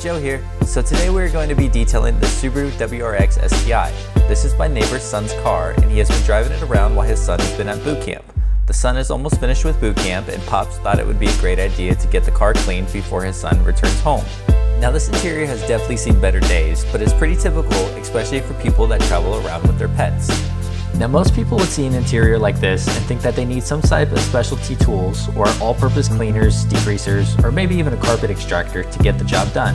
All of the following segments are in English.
Joe here. So today we're going to be detailing the Subaru WRX STi. This is my neighbor's son's car and he has been driving it around while his son has been at boot camp. The son is almost finished with boot camp and Pops thought it would be a great idea to get the car cleaned before his son returns home. Now this interior has definitely seen better days, but it's pretty typical, especially for people that travel around with their pets. Now most people would see an interior like this and think that they need some type of specialty tools or all-purpose cleaners, degreasers, or maybe even a carpet extractor to get the job done.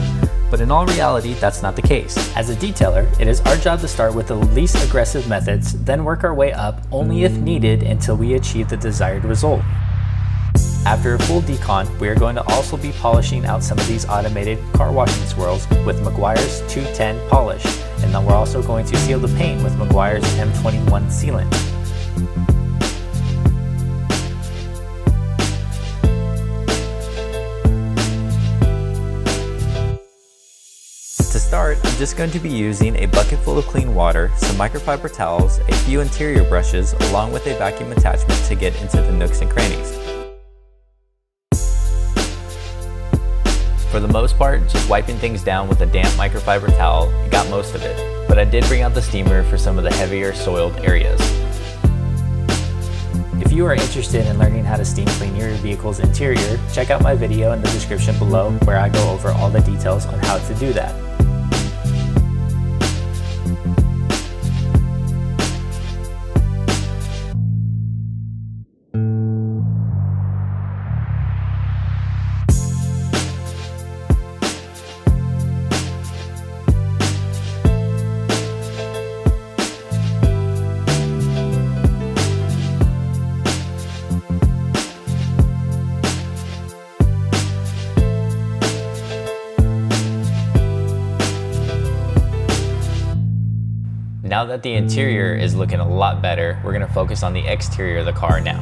But in all reality, that's not the case. As a detailer, it is our job to start with the least aggressive methods, then work our way up only if needed until we achieve the desired result. After a full decon, we are going to also be polishing out some of these automated car washing swirls with Meguiar's 210 polish, and then we're also going to seal the paint with Meguiar's M21 sealant. To start, I'm just going to be using a bucket full of clean water, some microfiber towels, a few interior brushes, along with a vacuum attachment to get into the nooks and crannies. For the most part, just wiping things down with a damp microfiber towel, it got most of it, but I did bring out the steamer for some of the heavier soiled areas. If you are interested in learning how to steam clean your vehicle's interior, check out my video in the description below where I go over all the details on how to do that. Now that the interior is looking a lot better, we're going to focus on the exterior of the car now.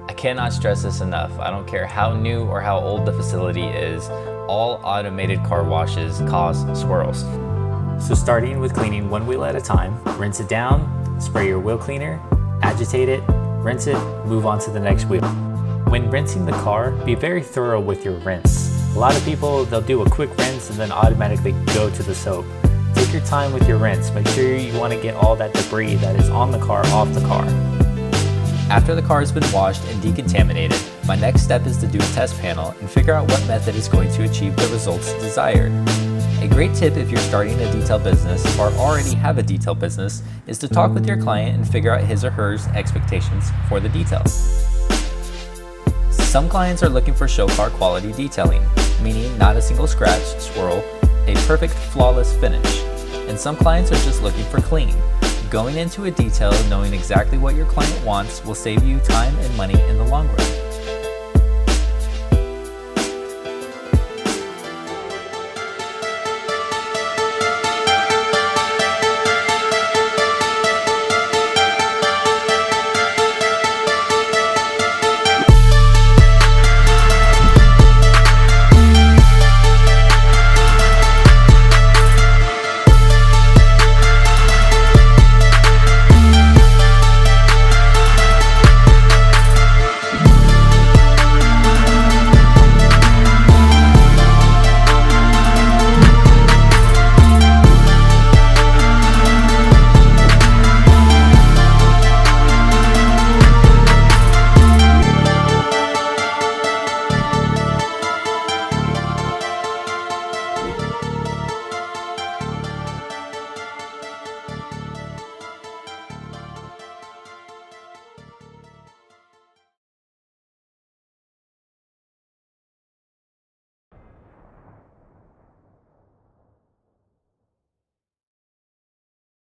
I cannot stress this enough. I don't care how new or how old the facility is, all automated car washes cause swirls. So starting with cleaning one wheel at a time, rinse it down, spray your wheel cleaner, agitate it, rinse it, move on to the next wheel. When rinsing the car, be very thorough with your rinse. A lot of people, they'll do a quick rinse and then automatically go to the soap. Take your time with your rinse. Make sure you want to get all that debris that is on the car off the car. After the car has been washed and decontaminated, my next step is to do a test panel and figure out what method is going to achieve the results desired. A great tip if you're starting a detail business or already have a detail business is to talk with your client and figure out his or her expectations for the details. Some clients are looking for show car quality detailing, meaning not a single scratch, swirl, a perfect flawless finish. And some clients are just looking for clean. Going into a detail knowing exactly what your client wants will save you time and money in the long run.